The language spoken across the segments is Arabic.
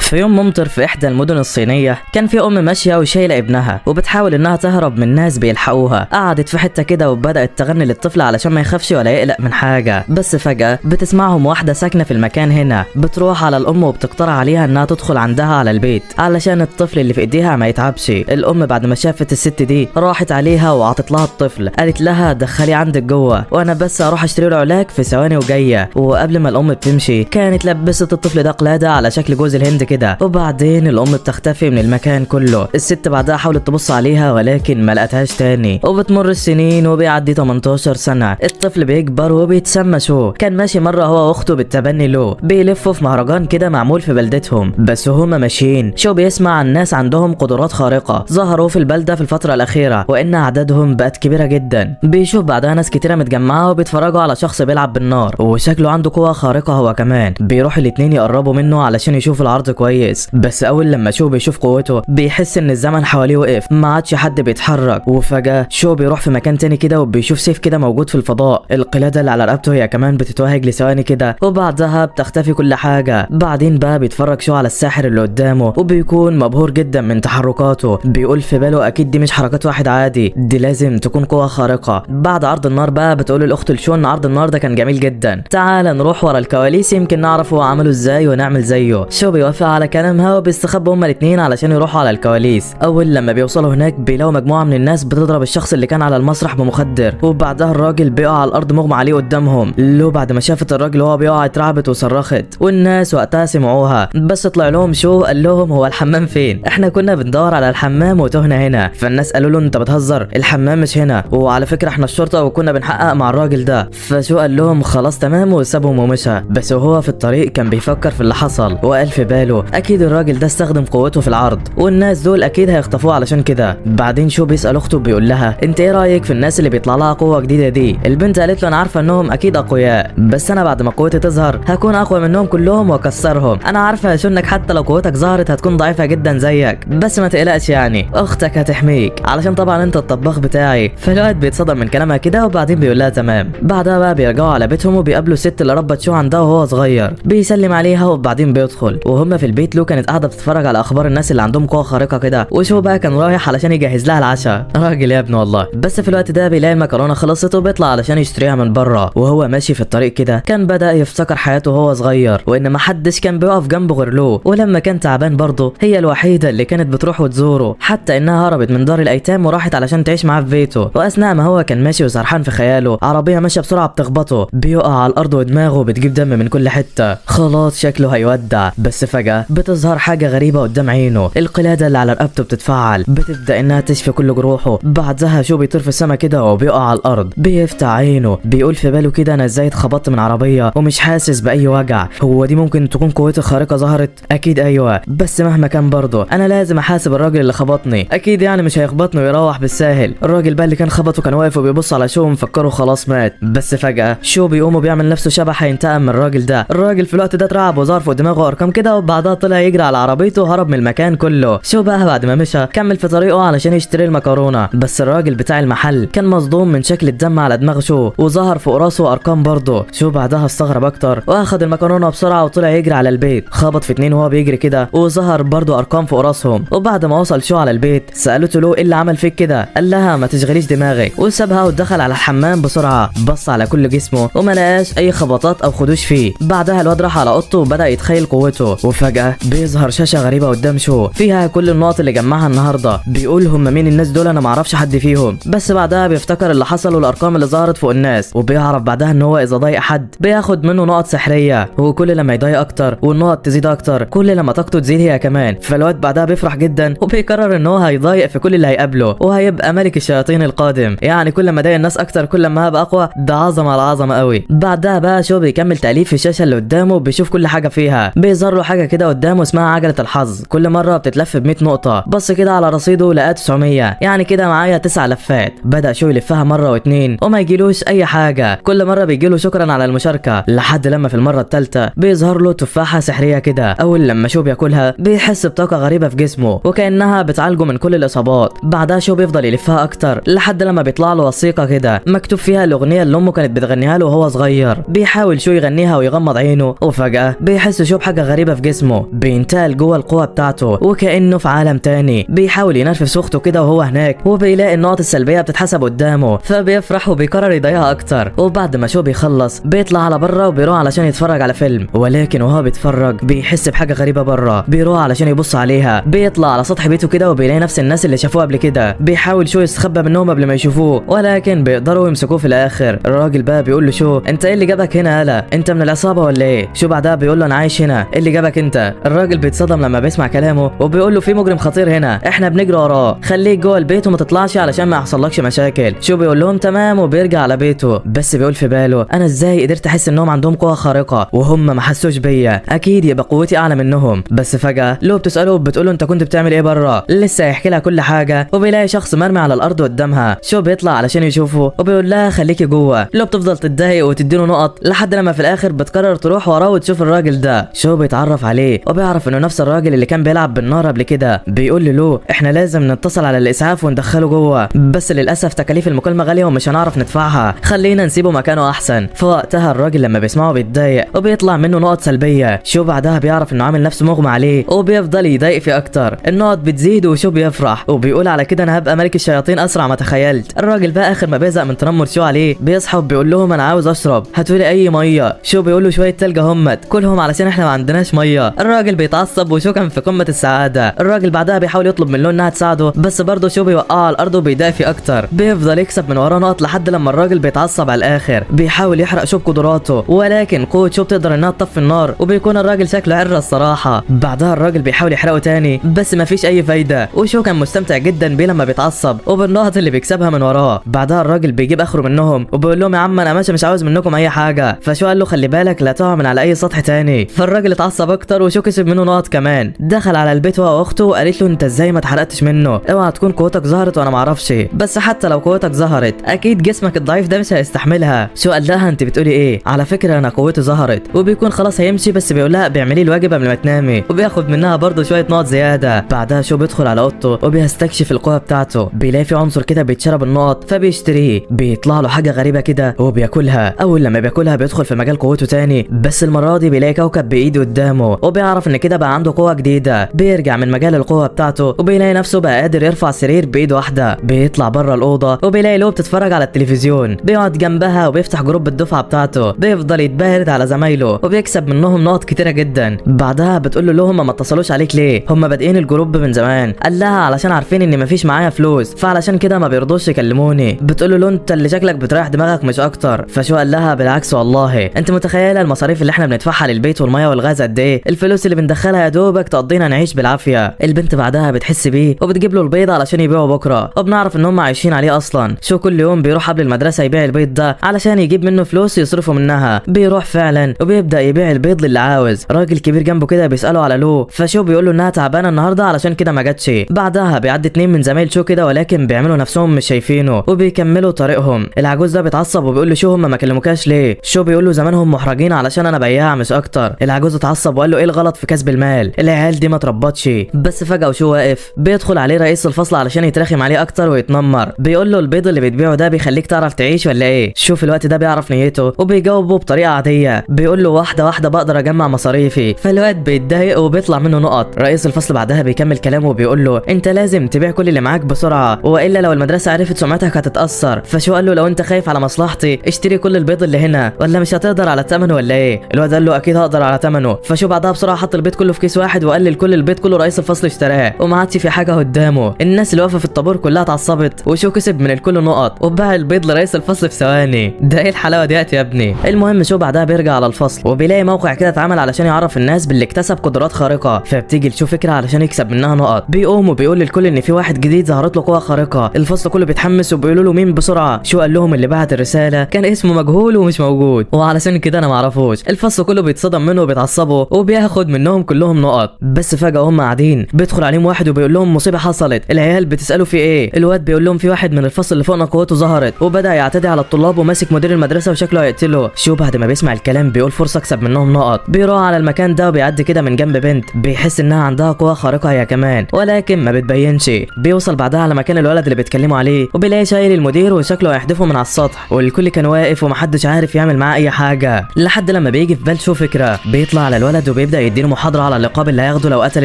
في يوم ممطر في احدى المدن الصينيه كان في ام ماشيه وشايله ابنها وبتحاول انها تهرب من ناس بيلحقوها. قعدت في حته كده وبدات تغني للطفل علشان ما يخافش ولا يقلق من حاجه. بس فجاه بتسمعهم واحده ساكنه في المكان هنا بتروح على الام وبتقترح عليها انها تدخل عندها على البيت علشان الطفل اللي في ايديها ما يتعبش. الام بعد ما شافت الست دي راحت عليها وعطت لها الطفل، قالت لها دخلي عندك جوه وانا بس اروح اشتري له علاج في ثواني وجايه. وقبل ما الام بتمشي كانت لبست الطفل ده قلاده على شكل جوز الهند كده، وبعدين الام بتختفي من المكان كله. الست بعدها حاولت تبص عليها ولكن ما لقتهاش تاني. وبتمر السنين وبيعدي 18 سنه، الطفل بيكبر وبيتسمى شو. كان ماشي مره هو واخته بالتبني له بيلفوا في مهرجان كده معمول في بلدتهم. بس هما ماشيين شو بيسمع عن ناس عندهم قدرات خارقه ظهروا في البلده في الفتره الاخيره وان اعدادهم بقت كبيره جدا. بيشوف بعدها ناس كتيره متجمعه وبيتفرجوا على شخص بيلعب بالنار وشكله عنده قوه خارقه هو كمان. بيروح الاتنين يقربوا منه علشان يشوف العرض كويس، بس اول لما شو بيشوف قوته بيحس ان الزمن حواليه وقف، ما عادش حد بيتحرك. وفجاه شو بيروح في مكان تاني كده وبيشوف سيف كده موجود في الفضاء. القلاده اللي على رقبته هي كمان بتتوهج لثواني كده وبعدها بتختفي كل حاجه. بعدين بقى بيتفرج شو على الساحر اللي قدامه وبيكون مبهور جدا من تحركاته. بيقول في باله اكيد دي مش حركات واحد عادي، دي لازم تكون قوه خارقه. بعد عرض النار بقى بتقول الاخت لشو ان عرض النار ده كان جميل جدا، تعال نروح ورا الكواليس يمكن نعرف هو عمله ازاي ونعمل زيه. شو بيوافق على كلامها وبيستخبوا هما الاثنين علشان يروحوا على الكواليس. اول لما بيوصلوا هناك بيلاقوا مجموعه من الناس بتضرب الشخص اللي كان على المسرح بمخدر، وبعدها الراجل بيقع على الارض مغمى عليه قدامهم. لو بعد ما شافت الراجل وهو بيقع اترعبت وصرخت، والناس وقتها سمعوها. بس طلع لهم شو قال لهم هو الحمام فين؟ احنا كنا بندور على الحمام وتهنا هنا. فالناس قالوا له انت بتهزر، الحمام مش هنا، وعلى فكره احنا الشرطه وكنا بنحقق مع الراجل ده. فشو قال لهم خلاص تمام وسابهم ومشى. بس وهو في الطريق كان بيفكر في اللي حصل وقال في باله اكيد الراجل ده استخدم قوته في العرض والناس دول اكيد هيخطفوه علشان كده. بعدين شو بيسال اخته بيقول لها انت ايه رايك في الناس اللي بيطلع لها قوه جديده دي؟ البنت قالت له انا عارفه انهم اكيد اقوياء، بس انا بعد ما قوتي تظهر هكون اقوى منهم كلهم واكسرهم. انا عارفه يا شو انك حتى لو قوتك ظهرت هتكون ضعيفه جدا زيك، بس ما تقلقش يعني اختك هتحميك علشان طبعا انت الطباخ بتاعي. فالواد بيتصدم من كلامها كده وبعدين بيقول لها تمام. بعدها بقى بيرجعوا على بيتهم وبيقابلوا الست اللي ربت شو عندها وهو صغير، بيسلم عليها وبعدين بيدخل. وهم في البيت لو كانت قاعده بتتفرج على اخبار الناس اللي عندهم قوه خارقه كده، وشو بقى كان رايح علشان يجهز لها العشاء. راجل يا ابن والله. بس في الوقت ده بيلاقي المكرونه خلصت وبيطلع علشان يشتريها من بره. وهو ماشي في الطريق كده كان بدا يفتكر حياته وهو صغير وان ما حدش كان بيقف جنبه غير له، ولما كان تعبان برضه هي الوحيده اللي كانت بتروح وتزوره، حتى انها هربت من دار الايتام وراحت علشان تعيش معاه في بيته. واثناء ما هو كان ماشي وسرحان في خياله عربيه ماشيه بسرعه بتخبطه، بيقع على الارض ودماغه بتجيب دم من كل حته، خلاص شكله هيودع. بس فجاه بتظهر حاجه غريبه قدام عينه، القلاده اللي على رقبته بتتفعل، بتبدا انها تشفي كل جروحه. بعدها شو بيطير في السما كده وبيقع على الارض، بيفتح عينه بيقول في باله كده انا ازاي اتخبطت من عربيه ومش حاسس باي وجع؟ هو دي ممكن تكون قوتي الخارقه ظهرت؟ اكيد ايوه، بس مهما كان برضه انا لازم احاسب الراجل اللي خبطني، اكيد يعني مش هيخبطني ويروح بالساهل. الراجل بقى اللي كان خبطه كان واقف وبيبص على شو مفكره خلاص مات. بس فجاه شو بيقوم وبيعمل نفسه شبح هينتقم من الراجل ده. الراجل في الوقت ده اترعب وظهر فوق دماغه ارقام كده، وبعدها طلع يجري على عربيته وهرب من المكان كله. شو بقى بعد ما مشى كمل في طريقه علشان يشتري المكرونه، بس الراجل بتاع المحل كان مصدوم من شكل الدم على دماغ شو وظهر فوق راسه ارقام برضه. شو بعدها استغرب اكتر واخد المكرونه بسرعه وطلع يجري على البيت، خبط في اتنين وهو بيجري كده وظهر برضه ارقام فوق راسهم. وبعد ما وصل شو على البيت سالته له ايه اللي عمل فيك كده؟ قال لها ما تشغليش دماغك، وسابها ودخل على الحمام بسرعه، بص على كل جسمه وما لقاش اي خبطات او خدوش فيه. بعدها الواد راح على اوضته وبدا يتخيل قوته، وفجاه بيظهر شاشه غريبه قدام شو فيها كل النقط اللي جمعها النهارده. بيقول هم مين الناس دول؟ انا ما اعرفش حد فيهم. بس بعدها بيفتكر اللي حصل والارقام اللي ظهرت فوق الناس، وبيعرف بعدها ان هو اذا ضايق حد بياخد منه نقط سحريه، وكل لما يضايق اكتر والنقط تزيد اكتر كل لما طاقته تزيد هي كمان. فالواد بعدها بيفرح جدا وبيقرر ان هو هيضايق في كل اللي هيقابله وهيبقى ملك الشياطين القادم، يعني كل ما ضايق الناس اكتر كل ما هبقى اقوى. ده عظمه على عظمه قوي. بعدها بقى شو بيكمل تأليف في الشاشه اللي قدامه، بيشوف كل حاجه فيها، بيظهر له حاجه كده قدامه اسمها عجله الحظ، كل مره بتتلف ب 100 نقطه. بص كده على رصيده لقى 900، يعني كده معايا 9 لفات. بدا شو يلفها مره واتنين وما يجيلوش اي حاجه، كل مره بيجيله شكرا على المشاركه، لحد لما في المره الثالثه بيظهر له تفاحه سحريه كده. اول لما شو بياكلها بيحس بطاقه غريبه في جسمه وكانها بتعالجه من كل الاصابات. بعدها شو بيفضل يلفها اكتر لحد لما بيطلع له وثيقه كده مكتوب فيها الاغنيه اللي امه كانت بتغنيها له وهو صغير. بيحاول شو يغنيها ويغمض عينه، وفجاه بيحس شو بحاجه غريبه في جسمه، قدامه بينتقل جوه القوة بتاعته وكأنه في عالم تاني. بيحاول ينرفز اخته كده وهو هناك، وبيلاقي النقط السلبية بتتحسب قدامه فبيفرح وبيقرر يضيعها اكتر. وبعد ما شو بيخلص بيطلع على بره وبيروح علشان يتفرج على فيلم، ولكن وهو بيتفرج بيحس بحاجة غريبة بره. بيروح علشان يبص عليها، بيطلع على سطح بيته كده وبيلاقي نفس الناس اللي شافوه قبل كده. بيحاول شو يستخبى منهم قبل ما يشوفوه، ولكن بيقدروا يمسكوه في الاخر. الراجل بقى بيقول له شو انت ايه اللي جابك هنا؟ يالا انت من العصابة ولا ايه؟ شو بعدها بيقول له انا عايش هنا، ايه اللي جابك انت؟ الراجل بيتصدم لما بيسمع كلامه وبيقول له في مجرم خطير هنا، احنا بنجري وراه، خليك جوه البيت وما تطلعش علشان ما يحصلكش مشاكل. شو بيقول لهم تمام وبيرجع على بيته، بس بيقول في باله انا ازاي قدرت احس انهم عندهم قوة خارقة وهم ما حسوش بيا؟ اكيد يبقى قوتي اعلى منهم. بس فجأة لو بتسأله وبتقول له انت كنت بتعمل ايه بره؟ لسه هيحكي لها كل حاجة وبيلاقي شخص مرمي على الارض قدامها. شو بيطلع علشان يشوفه وبيقول لها خليكي جوه. لو بتفضل تتضايق وتديله نقط لحد لما في الاخر بتقرر تروح وراه وتشوف الراجل ده. شو بيتعرف عليه وبيعرف انه نفس الراجل اللي كان بيلعب بالنار قبل كده. بيقول له احنا لازم نتصل على الاسعاف وندخله جوه، بس للاسف تكاليف المكالمة غالية ومش هنعرف ندفعها، خلينا نسيبه مكانه احسن. فوقتها الراجل لما بيسمعه بيتضايق وبيطلع منه نقط سلبية. شو بعدها بيعرف انه عامل نفسه مغمى عليه وبيفضل يضايق فيه اكتر. النقط بتزيد وشو بيفرح وبيقول على كده انا هبقى ملك الشياطين اسرع ما تخيلت. الراجل بقى اخر ما بيزهق من تنمر شو عليه بيصحى وبيقول لهم انا عاوز اشرب، هاتولي اي ميه. شو بيقول له شويه تلج همت كلهم علشان احنا ما عندناش ميه. الراجل بيتعصب وشو كان في قمه السعاده. الراجل بعدها بيحاول يطلب من له انها تساعده، بس برضه شو بيوقعه على الارض وبيدافي اكتر. بيفضل يكسب من وراه نقط لحد لما الراجل بيتعصب على الاخر. بيحاول يحرق شو بقدراته، ولكن قوه شو بتقدر انها تطفي النار وبيكون الراجل شكله عرة الصراحه. بعدها الراجل بيحاول يحرقه تاني بس مفيش اي فايده، وشو كان مستمتع جدا بيه لما بيتعصب وبالنقط اللي بيكسبها من وراه. بعدها الراجل بيجيب اخره منهم وبيقول لهم يا عم انا ماشي مش عاوز منكم اي حاجه. فشو قال له خلي بالك لا تقع من على اي سطح تاني. فالراجل اتعصب اكتر وشو كسب منه نقط كمان. دخل على البيت هو واخته وقالت له انت ازاي ما اتحرقتش منه؟ اوعى تكون قوتك ظهرت وانا معرفش، بس حتى لو قوتك ظهرت اكيد جسمك الضعيف ده مش هيستحملها. شو قال لها انت بتقولي ايه؟ على فكره انا قوتي ظهرت. وبيكون خلاص هيمشي بس بيقول لها بيعملي الواجب قبل ما تنامي وبياخد منها برضه شويه نقط زياده. بعدها شو بيدخل على اوضته وبيستكشف القوه بتاعته، بيلاقي في عنصر كده بيتشرب النقط فبيشتريه. بيطلع له حاجه غريبه كده وبياكلها. اول لما بياكلها بيدخل في مجال قوته تاني، بس المره دي بيلاقي كوكب بايده قدامه وبيعرف ان كده بقى عنده قوه جديده. بيرجع من مجال القوه بتاعته وبيلاقي نفسه بقى قادر يرفع سرير بايده واحده. بيطلع بره الاوضه وبيلاقي لو بتتفرج على التلفزيون، بيقعد جنبها وبيفتح جروب الدفعه بتاعته. بيفضل يتبارد على زمايله وبيكسب منهم نقط كتيره جدا. بعدها بتقول له هم ما اتصلوش عليك ليه؟ هم بادئين الجروب من زمان. قال لها علشان عارفين ان مفيش معايا فلوس فعلشان كده ما بيرضوش يكلموني. بتقول له انت اللي شكلك بتريح دماغك مش اكتر. فشو قال لها بالعكس والله انت متخيله المصاريف اللي احنا بندفعها للبيت والميه والغاز قد ايه؟ الفلوس اللي بندخلها يا دوبك تقضينا نعيش بالعافيه. البنت بعدها بتحس بيه وبتجيب له البيض علشان يبيعه بكره، وبنعرف ان هم عايشين عليه اصلا. شو كل يوم بيروح قبل المدرسه يبيع البيض ده علشان يجيب منه فلوس يصرفوا منها. بيروح فعلا وبيبدا يبيع البيض للي عاوز. راجل كبير جنبه كده بيساله على لو، فشو بيقول له انها تعبانه النهارده علشان كده ما جاتش. بعدها بيعدي اتنين من زمايل شو كده ولكن بيعملوا نفسهم مش شايفينه وبيكملوا طريقهم. العجوز ده بيتعصب وبيقول له شو هم ما كلموكاش ليه؟ شو بيقول له زمانهم محرجين علشان انا بياع مش اكتر. العجوز اتعصب وقال له ايه الغلط في كسب المال؟ العيال دي ما تربطش. بس فجاه وشو واقف بيدخل عليه رئيس الفصل علشان يترخم عليه اكتر ويتنمر. بيقول له البيض اللي بتبيعه ده بيخليك تعرف تعيش ولا ايه؟ شو في الوقت ده بيعرف نيته وبيجاوبه بطريقه عاديه. بيقول له واحده واحده بقدر اجمع مصاريفي. فالواد بيتضايق وبيطلع منه نقط. رئيس الفصل بعدها بيكمل كلامه وبيقول له انت لازم تبيع كل اللي معاك بسرعه والا لو المدرسه عرفت سمعتك هتتاثر. فشو قال له لو انت خايف على مصلحتي اشتري كل البيض اللي هنا ولا مش هتقدر على ثمنه ولا ايه؟ الواد قال له اكيد هقدر على ثمنه. فشو بعدها بسرعه حط البيض كله في كيس واحد وقلل كل البيض كله. رئيس الفصل اشتراه وما عادش في حاجه قدامه. الناس اللي واقفه في الطابور كلها اتعصبت وشو كسب من الكل نقط وباع البيض لرئيس الفصل في ثواني. ده ايه الحلاوه ديت يا ابني؟ المهم شو بعدها بيرجع على الفصل وبيلاقي موقع كده اتعمل علشان يعرف الناس باللي اكتسب قدرات خارقه. فبتيجي لشو فكره علشان يكسب منها نقط. بيقوم وبيقول للكل ان في واحد جديد ظهرت له قوه خارقه. الفصل كله بيتحمس وبيقولوا له مين بسرعه. شو قال لهم اللي بعت الرساله كان اسمه مجهول ومش موجود وعلشان كده انا معرفوش. الفصل كله بيتصدم منه وبيتعصبوا وبياخد منهم كلهم نقط. بس فجاه هم قاعدين بيدخل عليهم واحد وبيقول لهم مصيبه حصلت. العيال بتساله في ايه؟ الواد بيقول لهم في واحد من الفصل اللي فوقنا قوته ظهرت وبدا يعتدي على الطلاب وماسك مدير المدرسه وشكله هيقتله. شو بعد ما بيسمع الكلام بيقول فرصه اكسب منهم نقط. بيروح على المكان ده وبيعدي كده من جنب بنت بيحس انها عندها قوه خارقه هي كمان ولكن ما بتبينش. بيوصل بعدها على مكان الولد اللي بيتكلموا عليه وبيلاقي شايل المدير وشكله هيحدفه من على السطح والكل كان واقف ومحدش عارف يعمل معاه اي حاجه لحد لما بيجي في بال شو فكره. بيطلع على الولد وبيبدا بيديله محاضره على اللقاب اللي هياخده لو قتل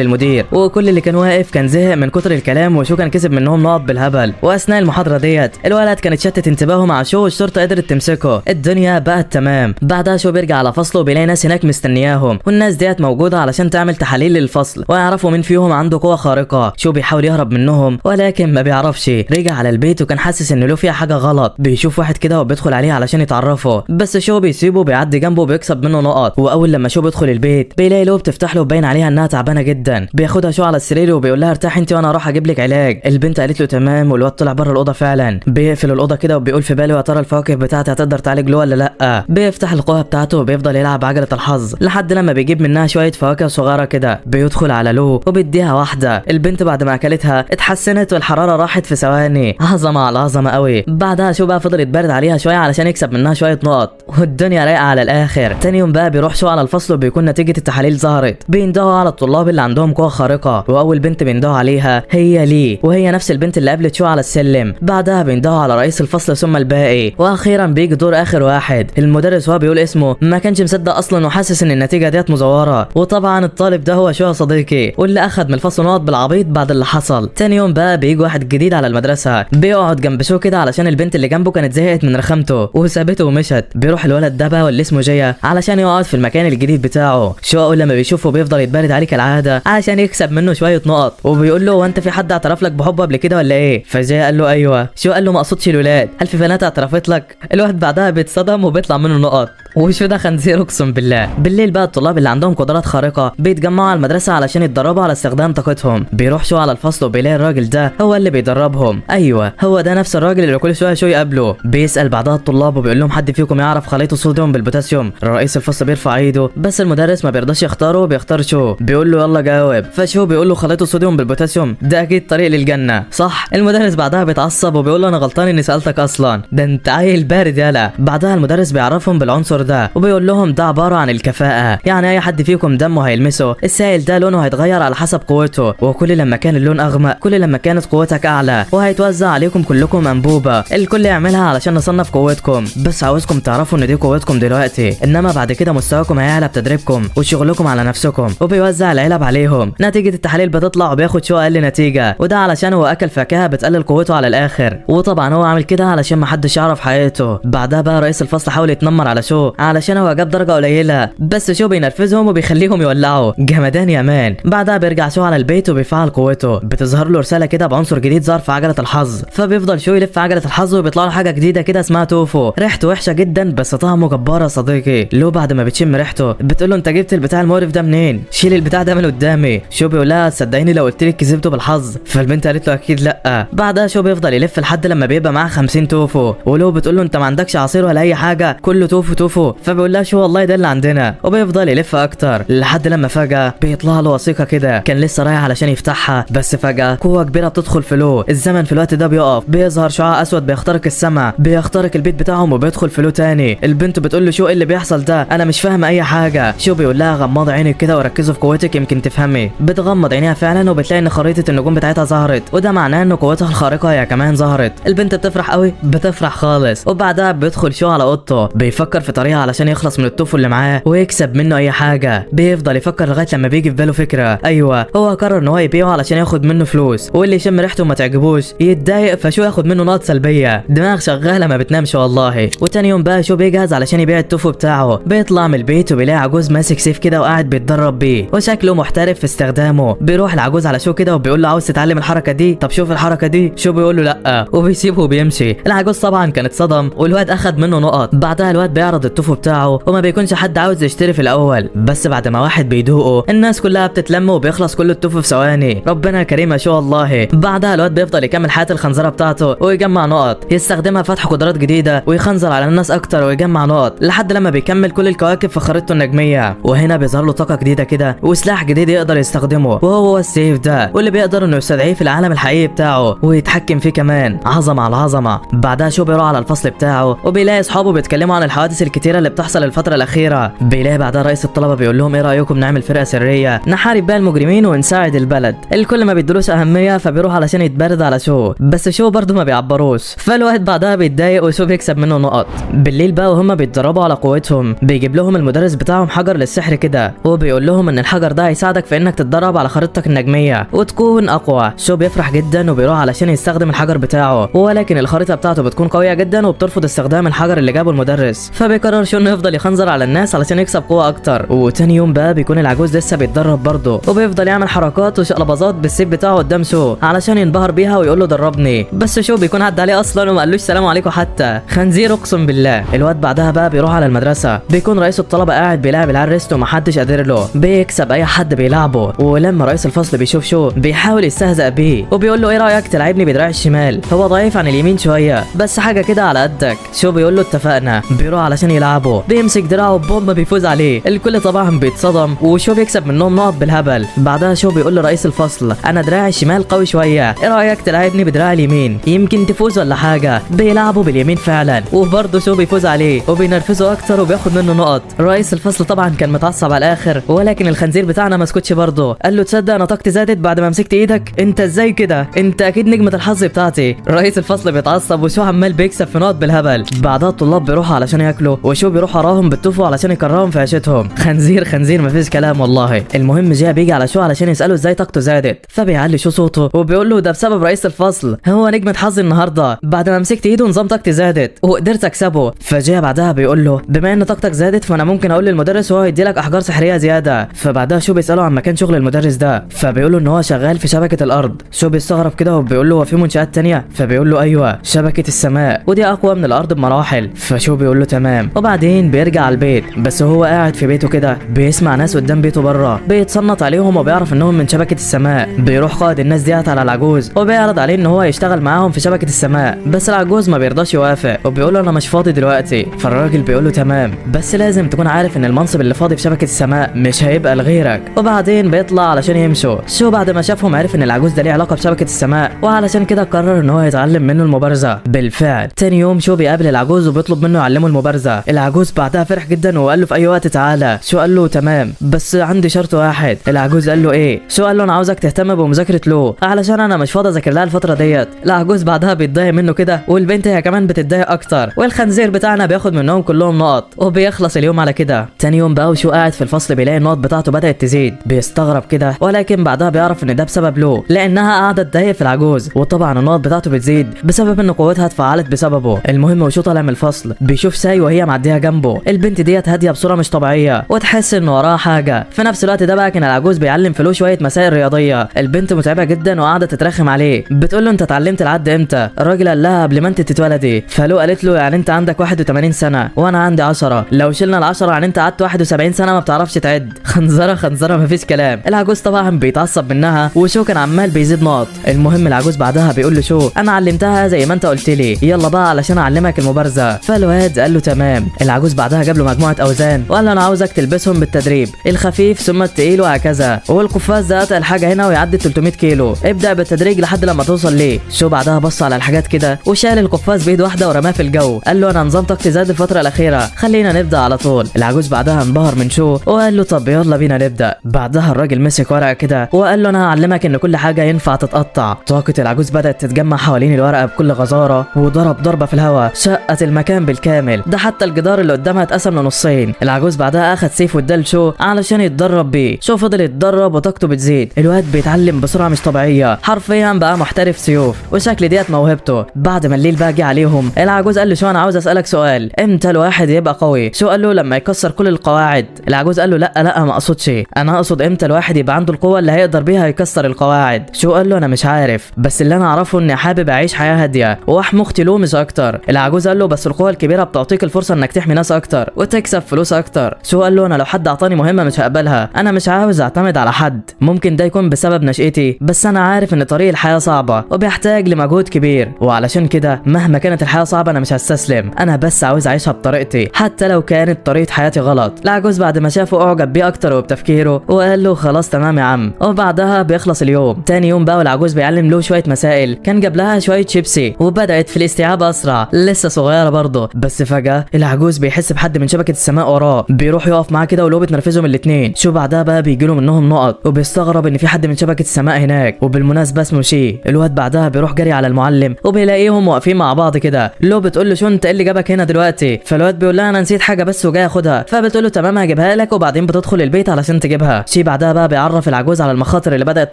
المدير، وكل اللي كان واقف كان زهق من كتر الكلام، وشو كان كسب منهم نقط بالهبل. واثناء المحاضره ديت الولد كانت شتت انتباهه مع شو، والشرطه قدرت تمسكه. الدنيا بقت تمام. بعدها شو بيرجع على فصله وبيلاقي ناس هناك مستنياهم، والناس ديت موجوده علشان تعمل تحاليل للفصل ويعرفوا مين فيهم عنده قوه خارقه. شو بيحاول يهرب منهم ولكن ما بيعرفش. رجع على البيت وكان حاسس ان له فيها حاجه غلط. بيشوف واحد كده وبيدخل عليه علشان يتعرفه، بس شو بيسيبه بيعدي جنبه وبيكسب منه نقط. واول لما شو بيدخل البيت بيلاقي له بتفتح له وباين عليها انها تعبانه جدا. بياخدها شو على السرير وبيقول لها ارتاحي انت وانا اروح اجيب لك علاج. البنت قالت له تمام، والواد طلع بره الاوضه فعلا. بيقفل الاوضه كده وبيقول في باله يا ترى الفواكه بتاعتي هتقدر تعالج له ولا لا. بيفتح القوه بتاعته وبيفضل يلعب عجله الحظ لحد لما بيجيب منها شويه فواكه صغيره كده. بيدخل على لو وبيديها واحده. البنت بعد ما اكلتها اتحسنت والحراره راحت في ثواني. عظمه على عظمه قوي. بعدها شو بقى فضل يتبرد عليها شويه علشان يكسب منها شويه نقط، والدنيا رايقه على الاخر. تاني يوم بقى بيروح شو على الفصل وبيكون نتيجه التحاليل ظهرت. بيندهوا على الطلاب اللي عندهم قوه خارقه، واول بنت بيندهوا عليها هي لي، وهي نفس البنت اللي قابلت شو على السلم. بعدها بيندهوا على رئيس الفصل ثم الباقي، واخيرا بيجي دور اخر واحد. المدرس وهو بيقول اسمه ما كانش مصدق اصلا وحاسس ان النتيجه ديت مزوره. وطبعا الطالب ده هو شو صديقي، واللي اخد من الفصل نقط بالعبيط بعد اللي حصل. تاني يوم بقى بيجي واحد جديد على المدرسه، بيقعد جنب شو كده علشان البنت اللي جنبه كانت زهقت من رخامته وسابته ومشت. بيروح الولد ده بقى واللي اسمه جيا علشان يقعد في المكان الجديد بتاعه. شو اول لما بيشوفه بيفضل يتبرد عليه كالعاده علشان يكسب منه شويه نقط، وبيقول له وانت في حد اعترف لك بحبه قبل كده ولا ايه؟ فجيا قال له ايوه. شو قال له ما اقصدش الولاد، هل في بنات اعترفت لك؟ الواحد بعدها بيتصدم وبيطلع منه نقط، وشو ده خنزير اقسم بالله. بالليل بقى الطلاب اللي عندهم قدرات خارقه بيتجمعوا على المدرسه علشان يتدربوا على استخدام طاقتهم. بيروح شو على الفصل وبيلاقي الراجل ده هو اللي بيدربهم. ايوه هو ده نفس الراجل اللي كل شويه شو يقابله. بيسال بعدها الطلاب وبيقول لهم حد فيكم يعرف خليط الصوديوم بالبوتاسيوم؟ رئيس الفصل بيرفع ايده بس المدرس ما بيرضاش يختاره، بيختار شو. بيقول له يلا جاوب. فشو بيقول له خليط الصوديوم بالبوتاسيوم ده اكيد طريق للجنه صح؟ المدرس بعدها بيتعصب وبيقول له انا غلطان اني سالتك اصلا، ده انت عيل بارد يالا. بعدها المدرس بيعرفهم بالعنصر ده وبيقول لهم ده عباره عن الكفاءه، يعني اي حد فيكم دمه هيلمسه السائل ده لونه هيتغير على حسب قوته، وكل لما كان اللون اغمق كل لما كانت قوتك اعلى، وهيتوزع عليكم كلكم انبوبه الكل يعملها علشان نصنف قوتكم. بس عاوزكم تعرفوا ان دي قوتكم دلوقتي، انما بعد كده مستواكم هيعلى بتدريبكم وشغلكم على نفسكم. وبيوزع العلب عليهم. نتيجه التحاليل بتطلع وبياخد شو اقل نتيجه، وده علشان هو اكل فاكهه بتقلل قوته على الاخر، وطبعا هو عامل كده علشان محدش يعرف حقيقته. بعدها بقى رئيس الفصل حاول يتنمر على شو علشان هو جاب درجه قليله، بس شو بينرفزهم وبيخليهم يولعوا جمدان يا مان. بعدها بيرجع شو على البيت وبيفعل قوته. بتظهر له رساله كده بعنصر جديد ظهر في عجله الحظ، فبيفضل شو يلف عجله الحظ وبيطلع له حاجه جديده كده اسمها توفو. ريحته وحشه جدا بس طعمه جبار يا صديقي. لو بعد ما بتشم ريحته بتقول له انت جبت البتاع المقرف ده منين؟ شيل البتاع ده من قدامي. شو بيقول لها صدقيني لو قلت لك كسبته بالحظ. فالبنت قالت له اكيد لا. بعدها شو بيفضل يلف لحد لما بيبقى معاه 50 توفو، ولو بتقول له انت ما عندكش عصير ولا اي حاجه كله توفو توفو. فبيقول لها شو والله ده اللي عندنا، وبيفضل يلف اكتر لحد لما فجاه بيطلع له وثيقه كده كان لسه رايح علشان يفتحها، بس فجاه قوه كبيره بتدخل في لو. الزمن في الوقت ده بيقف، بيظهر شعاع اسود بيخترق السماء بيخترق البيت بتاعهم وبيدخل في لو تاني. البنت بتقول له شو اللي بيحصل ده، انا مش فاهمه اي حاجه. شو بيقول لها غمضي عينك كده وركزي في قوتك يمكن تفهمي. بتغمض عينيها فعلا وبتلاقي ان خريطه النجوم بتاعتها ظهرت، وده معناه ان قوتها الخارقه هي كمان ظهرت. البنت بتفرح قوي، بتفرح خالص. وبعدها بيدخل شو على اوضته بيفكر في طريقه علشان يخلص من التوفو اللي معاه ويكسب منه اي حاجه. بيفضل يفكر لغايه لما بيجي في باله فكره. ايوه هو قرر ان هو يبيعه علشان ياخد منه فلوس، واللي يشم ريحته ما تعجبوش يتضايق فشو ياخد منه نقط سلبيه. دماغ شغاله ما بتنامش والله. وتاني يوم بقى شو بيجهز علشان يبيع التوفو بتاعه. بيطلع من البيت وبيلاقي عجوز ماسك سيف كده وقاعد بيتدرب بيه وشكله محترف في استخدامه. بيروح العجوز على شو كده وبيقول له عاوز تتعلم الحركه دي؟ طب شوف الحركه دي. شو بيقول له لا وبيسيبه وبيمشي. العجوز طبعا كانت صدم والواد اخد منه نقط. بعدها الواد بيعرض التوفو بتاعه وما بيكونش حد عاوز يشتري في الاول، بس بعد ما واحد بيدوقه الناس كلها بتتلم وبيخلص كل التوفو في ثواني. ربنا كريم ما شاء الله. بعدها الواد بيفضل يكمل حياه الخنزره بتاعته ويجمع نقط يستخدمها في فتح قدرات جديده ويخنزر على الناس اكتر ويجمع نقط لحد لما بيكمل كل الكواكب في خريطته النجميه. وهنا بيظهر له طاقه جديده كده وسلاح جديد يقدر يستخدمه، وهو السيف ده واللي بيقدر انه يستدعيه في العالم الحقيقي بتاعه ويتحكم فيه كمان. عظمه على عظمه. بعدها شو بيروح على الفصل بتاعه وبيلاقي اصحابه بيتكلموا عن الحوادث الكتير الكتيره اللي بتحصل الفتره الاخيره. بيلاقي بعدها رئيس الطلبه بيقول لهم ايه رايكم نعمل فرقه سريه نحارب بيها المجرمين ونساعد البلد. الكل ما بيدلوش اهميه فبيروح علشان يتبرد على شو، بس شو برضه ما بيعبروش. فالواحد بعدها بيتضايق وشو بيكسب منه نقط. بالليل بقى وهم بيتدربوا على قوتهم بيجيب لهم المدرس بتاعهم حجر للسحر كده، وبيقول لهم ان الحجر ده هيساعدك في انك تتدرب على خريطتك النجميه وتكون اقوى. شو بيفرح جدا وبيروح علشان يستخدم الحجر بتاعه، ولكن الخريطه بتاعته بتكون قويه جدا وبترفض استخدام الحجر اللي جابه المدرس. فبيقرر شو انه يفضل يخنزر على الناس علشان يكسب قوه اكتر. وتاني يوم بقى بيكون العجوز لسه بيتدرب برضه، وبيفضل يعمل حركات وشقلباظات بالسيف بتاعه قدام شو علشان ينبهر بيها ويقول له دربني. بس شو بيكون عدى عليه اصلا وما قالوش سلام عليكم حتى. خنزير اقسم بالله. الواد بعدها بقى بيروح على المدرسه، بيكون رئيس الطلبه قاعد بيلاعب العيال ريست ومحدش قادر له، بيكسب اي حد بيلعبه. ولما رئيس الفصل بيشوف شو بيحاول يستهزأ بيه وبيقول له ايه رايك تلعبني بدراع الشمال، هو ضعيف عن اليمين شويه بس حاجه كده على قدك. شو بيقول له اتفقنا. بيروح علشان يلعبه، بيمسك دراعه بومب بيفوز عليه. الكل طبعا بيتصدم وشو بيكسب منهم نقط بالهبل. بعدها شو بيقول لرئيس الفصل انا دراعي الشمال قوي شويه، ايه رايك تلعبني بدراع اليمين يمكن تفوز ولا حاجه. بيلعبوا باليمين فعلا وبرضه شو بيفوز عليه وبينرفزه اكتر وبياخد منه نقط. رئيس الفصل طبعا كان متعصب على الاخر، ولكن الخنزير بتاعنا ما سكتش برضه. قال له تصدق انا طاقتي زادت بعد ما مسكت ايدك، انت ازاي كده، انت اكيد نجمه الحظ بتاعتي. رئيس الفصل بيتعصب وشو عمال بيكسب في نقط بالهبل. بعدها الطلاب بيروحوا علشان ياكلوا وشو بيروح وراهم بالتوفوا علشان يكرههم في عيشتهم. خنزير خنزير مفيش كلام والله. المهم جاء بيجي على شو علشان يساله ازاي طاقته زادت، فبيعلي شو صوته وبيقول له ده بسبب رئيس الفصل، هو نجمه حظي النهارده بعد ما مسكت ايده نظام طاقتي زادت وقدرت اكسبه. فجاء بعدها بيقول له بما ان طاقتك زادت فانا ممكن اقول للمدرس وهو يدي لك احجار سحريه زياده. فبعدها شو بيساله عن مكان شغل المدرس ده، فبيقول له ان هو شغال في شبكه الارض. شو بيستغرب كده وبيقول له هو في منشآت تانية، فبيقول له ايوه شبكه السماء ودي اقوى من الارض بمراحل. فشو بيقول له تمام. وبعدين بيرجع على البيت، بس هو قاعد في بيته كده بيسمع ناس قدام بيته بره بيتصنت عليهم وبيعرف انهم من شبكه السماء. بيروح قائد الناس ديت على العجوز وبيعرض عليه ان هو يشتغل معاهم في شبكه السماء، بس العجوز ما بيرضاش يوافق وبيقول له انا مش فاضي دلوقتي. فالراجل بيقول له تمام بس لازم تكون عارف ان المنصب اللي فاضي في شبكه السماء مش هيبقى لغيرك. وبعدين بيطلع علشان يمشوا. شو بعد ما شافهم عرف ان العجوز ده ليه علاقه بشبكه السماء، وعلشان كده قرر ان هو يتعلم منه المبارزه. بالفعل تاني يوم شو بيقابل العجوز وبيطلب منه يعلمه المبارزه. العجوز بعدها فرح جدا وقال له في اي وقت تعالى. شو قال له تمام بس عندي شرط واحد. العجوز قال له ايه؟ شو قال له انا عاوزك تهتم بمذاكره لو علشان انا مش فاضي اذاكر لها الفتره ديت. العجوز بعدها بيتضايق منه كده والبنت هي كمان بتتضايق اكتر، والخنزير بتاعنا بياخد منهم كلهم نقط وبيخلص اليوم على كده. تاني يوم بقى وشو قاعد في الفصل بيلاقي النقط بتاعته بدات تزيد، بيستغرب كده ولكن بعدها بيعرف ان ده بسبب لو لانها قاعده تضايق في العجوز، وطبعا النقط بتاعته بتزيد بسبب ان قوتها اتفعلت بسببه. المهم وشو طالع من الفصل بيشوف ساي وهي معديه جنبه. البنت ديت هاديه بصوره مش طبيعيه وتحس ان وراها حاجه. في نفس الوقت ده بقى كان العجوز بيعلم في لو شويه مسائل رياضيه. البنت متعبه جدا وقاعده تترخم عليه، بتقول له انت اتعلمت العد امتى؟ الراجل قال لها قبل ما انت تتولدي. فلو قالت له يعني انت عندك 81 سنه وانا عندي 10، لو شلنا ال10 يعني انت قعدت 71 سنه ما بتعرفش تعد. خنزره خنزره مفيش كلام. العجوز طبعا بيتعصب منها وشو كان عمال بيزيد نقط. المهم العجوز بعدها بيقول له شو انا علمتها زي ما انت قلت لي، يلا بقى علشان اعلمك المبارزه. فالواد قال له تمام. العجوز بعدها جاب له مجموعه اوزان وقال له انا عاوزك تلبسهم بالتدريب، الخفيف ثم الثقيل وهكذا، والقفاز ده اتقل حاجه هنا ويعدي 300 كيلو، ابدا بالتدريج لحد لما توصل ليه. شو بعدها بص على الحاجات كده وشال القفاز بايد واحده ورماه في الجو. قال له انا نظام طاقتي زاد الفتره الاخيره، خلينا نبدا على طول. العجوز بعدها انبهر من شو وقال له طب يلا بينا نبدا. بعدها الراجل مسك ورقه كده وقال له انا هعلمك ان كل حاجه ينفع تتقطع. طاقه العجوز بدات تتجمع حوالين الورقه بكل غزاره وضرب ضربه في الهواء شقت المكان بالكامل، ده حتى الجدار اللي قدامها اتقسم لنصين. العجوز بعدها اخد سيف وادال شو علشان يتدرب بيه. شو فضل يتدرب وطاقته بتزيد. الواد بيتعلم بسرعه مش طبيعيه، حرفيا بقى محترف سيوف وشكل ديت موهبته. بعد ما الليل بقى جه عليهم العجوز قال له شو انا عاوز اسالك سؤال، امتى الواحد يبقى قوي؟ شو قال له لما يكسر كل القواعد. العجوز قال له لا ما اقصدش، انا اقصد امتى الواحد يبقى عنده القوه اللي هيقدر بيها يكسر القواعد. شو قال له انا مش عارف، بس اللي انا اعرفه اني حابب اعيش حياه هاديه واحمي اختي له مش اكتر. العجوز قال له بس القوه الكبيره بتعطيك الفرصه انك تحمي ناس اكتر وتكسب فلوس اكتر. شو قال له انا لو حد اعطاني مهمه مش هقبلها، انا مش عاوز اعتمد على حد، ممكن ده يكون بسبب نشأتي بس انا عارف ان طريق الحياه صعبه وبيحتاج لمجهود كبير، وعلشان كده مهما كانت الحياه صعبه انا مش هستسلم، انا بس عاوز اعيشها بطريقتي حتى لو كانت طريقه حياتي غلط. العجوز بعد ما شافه اعجب بيه اكتر وبتفكيره وقال له خلاص تمام يا عم. وبعدها بيخلص اليوم. تاني يوم بقى والعجوز بيعلم له شويه مسائل، كان جاب لها شويه شيبسي وبدات في الاستيعاب اسرع، لسه صغيره برضه. بس فجاه العجوز العجوز بيحس بحد من شبكه السماء وراه، بيروح يقف معاه كده ولو بتنرفزهم الاثنين. شو بعدها بقى بيجيله منهم نقط وبيستغرب ان في حد من شبكه السماء هناك، وبالمناسبه اسمه شي. الواد بعدها بيروح جري على المعلم وبيلاقيهم واقفين مع بعض كده. لو بتقول له شو انت ايه اللي جابك هنا دلوقتي؟ فالواد بيقول لها انا نسيت حاجه بس وجاي اخدها. فبتقول له تمام هجيبها لك، وبعدين بتدخل البيت علشان تجيبها. شي بعدها بقى بيعرف العجوز على المخاطر اللي بدات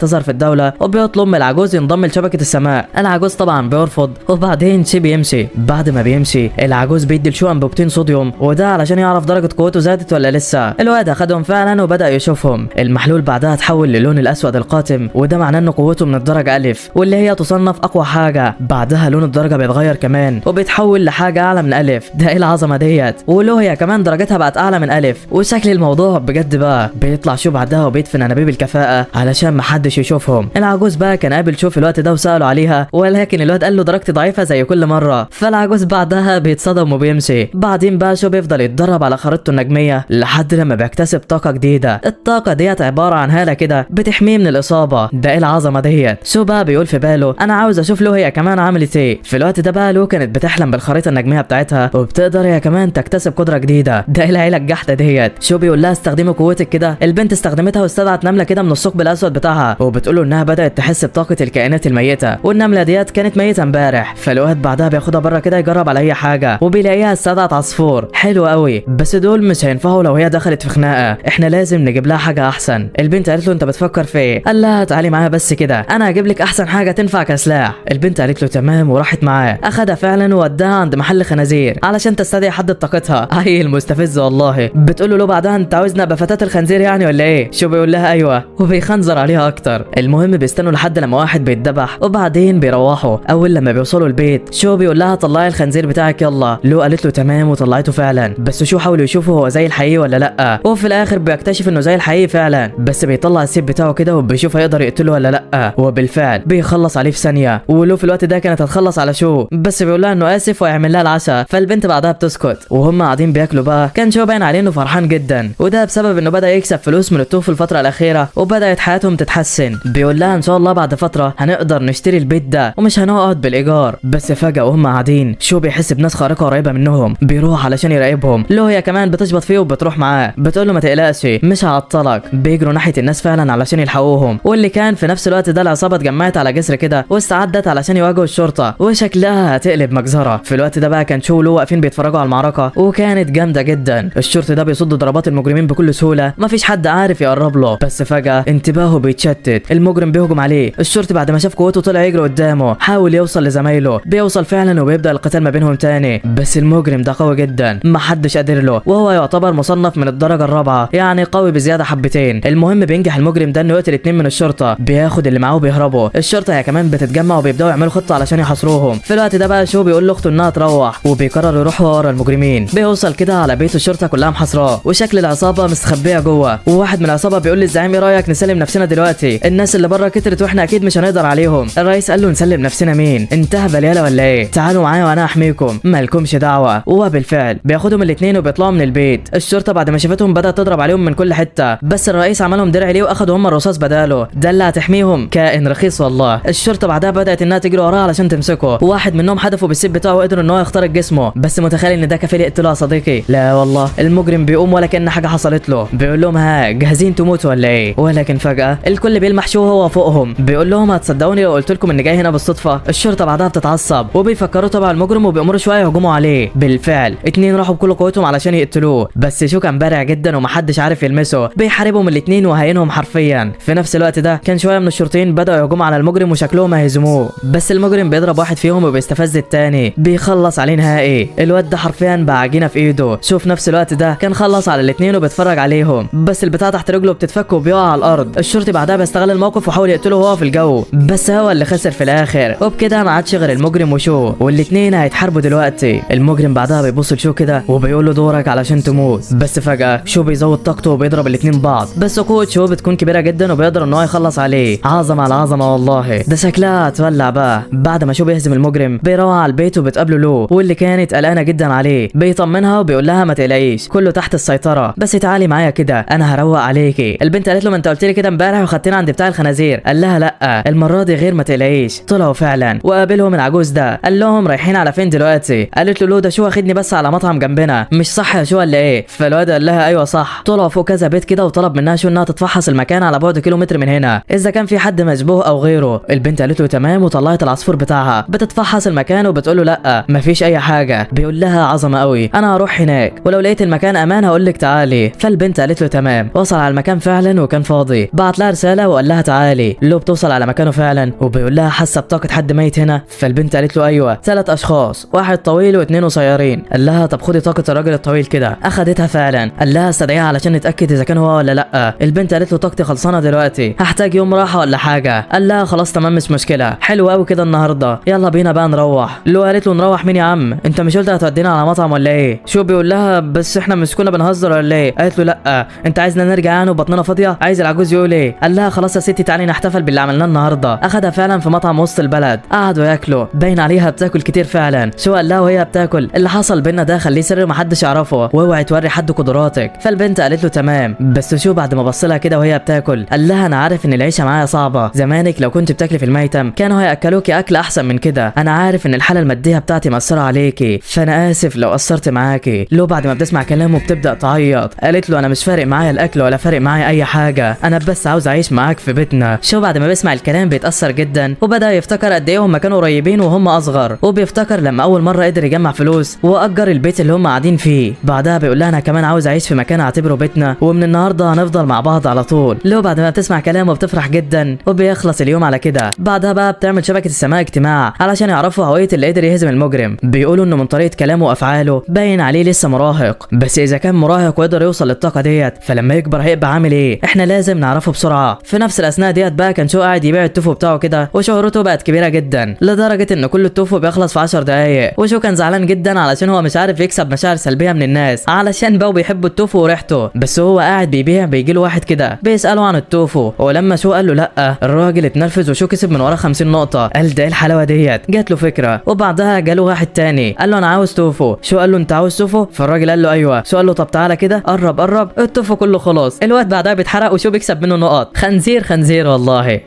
تظهر في الدوله، وبيطلب من العجوز ينضم لشبكه السماء. العجوز طبعا بيرفض، وبعدين شي بيمشي. بعد ما بيمشي العجوز بيدي لشو انبوبتين صوديوم، وده علشان يعرف درجه قوته زادت ولا لسه. الواد اخدهم فعلا وبدا يشوفهم. المحلول بعدها اتحول للون الاسود القاتم، وده معناه ان قوته من الدرجه الف، واللي هي تصنف اقوى حاجه. بعدها لون الدرجه بيتغير كمان وبيتحول لحاجه اعلى من الف. ده ايه العظمه ديت؟ ولو هي كمان درجتها بقت اعلى من الف. وشكل الموضوع بجد بقى بيطلع شو بعدها وبيدفن انابيب الكفاءه علشان محدش يشوفهم. العجوز بقى كان قابل شو في الوقت ده وساله عليها، ولكن الواد قال له درجتي ضعيفه زي كل مره. فالعجوز بعدها بيتصدم وبيمشي. بعدين بقى شو بيفضل يتدرب على خريطته النجميه لحد لما بيكتسب طاقه جديده. الطاقه ديت عباره عن هاله كده بتحميه من الاصابه. ده ايه العظمه ديت؟ شو بقى بيقول في باله انا عاوز اشوف له هي كمان عملت ايه. في الوقت ده بقى له كانت بتحلم بالخريطه النجميه بتاعتها، وبتقدر هي كمان تكتسب قدره جديده. ده ايه العيله الجحده ديت؟ شو بيقول لها استخدمي قوتك كده. البنت استخدمتها واستدعت نمله كده من الثقب الاسود بتاعها، وبتقول له انها بدات تحس بطاقه الكائنات الميته، والنمله ديت كانت ميته امبارح. فالواد بعدها بياخدها بره كده يجرب على اي حاجه، وبيلاقيها استدعت عصفور حلو قوي، بس دول مش هينفعوا لو هي دخلت في خناقه، احنا لازم نجيب لها حاجه احسن. البنت قالت له انت بتفكر في ايه؟ قال لها تعالي معايا بس كده انا هجيب لك احسن حاجه تنفع كسلاح. البنت قالت له تمام وراحت معاه. اخدها فعلا ووداها عند محل خنازير علشان تستدعي حد طاقتها. عيل مستفز والله. بتقول له بعدها انت عاوزنا ابقى فتاه الخنزير يعني ولا ايه؟ شو بيقول لها ايوه، وبيخنزر عليها اكتر. المهم بيستنوا لحد لما واحد بيتذبح وبعدين بيروحوا. اول لما بيوصلوا البيت شو بيقول لها طلعي الخنزير بتاعك يلا. لو قالت له تمام وطلعته فعلا، بس شو حاولوا يشوفوا هو زي الحقيقي ولا لا، وفي الاخر بيكتشف انه زي الحقيقي فعلا، بس بيطلع السيف بتاعه كده وبيشوف هيقدر يقتله ولا لا، وبالفعل بيخلص عليه في ثانيه. ولو في الوقت ده كانت هتخلص على شو، بس بيقول لها انه اسف ويعمل لها العشاء. فالبنت بعدها بتسكت. وهم قاعدين بياكلوا بقى كان شو باين عليه انه فرحان جدا، وده بسبب انه بدا يكسب فلوس من الطوف الفتره الاخيره وبدات حياتهم تتحسن. بيقول لها ان شاء الله بعد فتره هنقدر نشتري البيت ده ومش هنقعد بالايجار. بس فجاه وهم قاعدين شو بيحس بناس خارقه قريبه منهم، بيروح علشان يراقبهم. لو هي كمان بتشبط فيه وبتروح معاه، بتقول له ما تقلقش مش هعطلك. بيجروا ناحيه الناس فعلا علشان يلحقوهم، واللي كان في نفس الوقت ده العصابه اتجمعت على جسر كده واستعدت علشان يواجهوا الشرطه، وشكلها هتقلب مجزره. في الوقت ده بقى كان شو ولو واقفين بيتفرجوا على المعركه وكانت جامده جدا. الشرطي ده بيصد ضربات المجرمين بكل سهوله، مفيش حد عارف يقرب له. بس فجاه انتباهه بيتشتت، المجرم بيهجم عليه. الشرطي بعد ما شاف قوته طلع يجري قدامه، حاول يوصل لزمايله، بيوصل فعلا وبيبدا القتال ما بينهم تاني. بس المجرم ده قوي جدا محدش قادر له، وهو يعتبر مصنف من الدرجه الرابعه، يعني قوي بزياده حبتين. المهم بينجح المجرم ده انه يقتل 2 من الشرطه، بياخد اللي معاه وبيهربوا. الشرطه هي كمان بتتجمع وبيبداوا يعملوا خطه علشان يحاصروهم. في الوقت ده بقى شو بيقول لاخته انها تروح، وبيقرر يروح ورا المجرمين. بيوصل كده على بيت الشرطه كلها محاصراه، وشكل العصابه مستخبيه جوه. وواحد من العصابه بيقول للزعيم ايه رايك نسلم نفسنا دلوقتي؟ الناس اللي بره كترت واحنا اكيد مش هنقدر عليهم. الرئيس قال له نسلم نفسنا مين؟ انتهى بلياله ولا ايه؟ تعالوا معايا وانا احميكم، مالكمش دعوه. وبالفعل بياخدهم الاثنين وبيطلعوا من البيت. الشرطه بعد ما شافتهم بدات تضرب عليهم من كل حته، بس الرئيس عملهم درع ليه واخدوا هم الرصاص بداله. ده اللي هتحميهم؟ كائن رخيص والله. الشرطه بعدها بدات انها تجري وراه علشان تمسكه، وواحد منهم حدفه بالسيف بتاعه وقدر ان هو يخترق جسمه. بس متخيل ان ده كفيل يقتله يا صديقي؟ لا والله. المجرم بيقوم ولا كأن حاجه حصلت له، بيقول لهم ها جاهزين تموتوا ولا ايه؟ ولكن فجاه الكل بيلمح شو هو فوقهم، بيقول لهم هتصدقوني لو قلت لكم اني جاي هنا بالصدفه؟ الشرطه بعدها بتتعصب وبيفكروا طبعا المجرم وبيأمروا شويه يهجموا عليه. بالفعل 2 راحوا بكل قوتهم علشان يقتلوه، بس شو كان بارع جدا ومحدش عارف يلمسه، بيحاربهم الاثنين وهينهم حرفيا. في نفس الوقت ده كان شويه من الشرطيين بدأوا يهجموا على المجرم وشكلهم هيهزموه، بس المجرم بيضرب واحد فيهم وبيستفز الثاني، بيخلص عليه نهائي. الواد ده حرفيا بقى عجينه في ايده. شو في نفس الوقت ده كان خلص على الاثنين وبيتفرج عليهم، بس البتاع تحت رجله بتتفك وبيقع على الارض. الشرطي بعدها بيستغل الموقف وحاول يقتله وهو في الجو، بس هو اللي خسر في الاخر. وبكده ما عادش غير المجرم وشو، والاثنين هيتحاربوا دلوقتي. المجرم بعدها بيبص لشو كده وبيقول له دورك علشان تموت، بس فجاه شو بيزود طاقته وبيضرب الاثنين بعض، بس قوه شو بتكون كبيره جدا وبيقدر ان هو يخلص عليه. عظمه على عظمه والله. ده شكلها هتولع بقى. بعد ما شو بيهزم المجرم بيروح على البيت وبتقابله لو، واللي كانت قلقانه جدا عليه. بيطمنها وبيقول لها ما تقلقيش كله تحت السيطره، بس تعالي معايا كده انا هروق عليكي. البنت قالت له ما انت قلت لي كده امبارح وخدتنا عند بتاع الخنازير. قال لها لا المره دي غير ما تقلقيش. طلعوا فعلا وقابلهم العجوز ده، قال لهم رايحين على فين دلوقتي؟ قالت له ده شو واخدني بس بص على مطعم جنبنا، مش صح يا شو ولا ايه؟ فالواد قال لها ايوه صح. طلعوا فوق كذا بيت كده وطلب منها شو انها تتفحص المكان على بعد كيلومتر من هنا اذا كان في حد مشبوه او غيره. البنت قالت له تمام، وطلعت العصفور بتاعها بتتفحص المكان وبتقول له لا مفيش اي حاجه. بيقول لها عظمه قوي، انا هروح هناك ولو لقيت المكان امان هقول لك تعالي. فالبنت قالت له تمام. وصل على المكان فعلا وكان فاضي، بعت لها رساله وقال لها تعالي. لو بتوصل على مكانه فعلا وبيقول لها حاسه بطاقه حد ميت هنا. فالبنت قالت له ايوه 3 اشخاص، واحد طويل واثنين قصيرين. قال لها طب خدي طاقه الراجل الطويل كده. اخدتها فعلا. قال لها استدعيها علشان نتاكد اذا كان هو ولا لا. البنت قالت له طاقتي خلصانه دلوقتي، هحتاج يوم راحه ولا حاجه. قال لها خلاص تمام مش مشكله، حلو قوي كده النهارده، يلا بينا بقى نروح. لو قالت له نروح مين يا عم؟ انت مش قلت هتودينا على مطعم ولا ايه؟ شو بيقول لها بس احنا مش كنا بنهزر ولا ايه؟ قالت له لا انت عايزنا نرجع يعني وبطننا فاضيه؟ عايز العجوز يقول ايه؟ قال لها خلاص يا ستي تعالي نحتفل باللي عملناه النهارده. اخدها فعلا في مطعم وسط البلد، قعدوا ياكلوا، باين عليها بتاكل كتير فعلا. شو قال لها وهي بتاكل اللي حصل بينا ده خليه سر محدش يعرفه، واوعي توري حد قدراتك. فالبنت قالت له تمام. بس شو بعد ما بص لها كده وهي بتاكل قال لها انا عارف ان العيشه معايا صعبه، زمانك لو كنت بتاكلي في الميتم كانوا هياكلوكي اكل احسن من كده. انا عارف ان الحاله الماديه بتاعتي مأثره عليكي، فانا اسف لو قصرت معاكي. لو بعد ما بتسمع كلامه بتبدا تعيط. قالت له انا مش فارق معايا الاكل ولا فارق معايا اي حاجه، انا بس عاوز اعيش معاك في بيتنا. شو بعد ما بيسمع الكلام بيتاثر جدا، وبدا يفتكر قد ايه هم كانوا قريبين وهم اصغر، وبيفتكر لما اول مره قدر يجمع فلوس واجر البيت اللي هم قاعدين فيه. بعدها بيقول لها انا كمان عاوز اعيش في مكان اعتبره بيتنا، ومن النهارده هنفضل مع بعض على طول. لو بعد ما بتسمع كلامه بتفرح جدا، وبيخلص اليوم على كده. بعدها بقى بتعمل شبكه السماء اجتماع علشان يعرفوا هويه اللي قدر يهزم المجرم. بيقولوا انه من طريقه كلامه وافعاله باين عليه لسه مراهق، بس اذا كان مراهق وقدر يوصل للطاقه ديت فلما يكبر هيبقى عامل ايه؟ احنا لازم نعرفه بسرعه. في نفس الاثناء ديت بقى كان شو قاعد يبيع التوفو بتاعه كده، وشهرته بقت كبيره جدا لدرجه ان كل التوفو بيخلص في 10 دقايق. وشو كان زعلان جدا علشان هو مش عارف يكسب مشاعر سلبيه من الناس، علشان بقوا بيحبوا التوفو وريحته. بس هو قاعد بيبيع بيجي له واحد كده بيساله عن التوفو، ولما شو قال له لا الراجل اتنرفز وشو كسب من وراه 50 نقطه. قال ده ايه الحلاوه ديت؟ جات له فكره. وبعدها جاله واحد تاني قال له انا عاوز توفو. شو قال له انت عاوز توفو؟ فالراجل قال له ايوه. شو قال له طب تعالى كده قرب التوفو كله خلاص. الواد بعدها بيتحرق وشو بيكسب منه نقط. خنزير والله.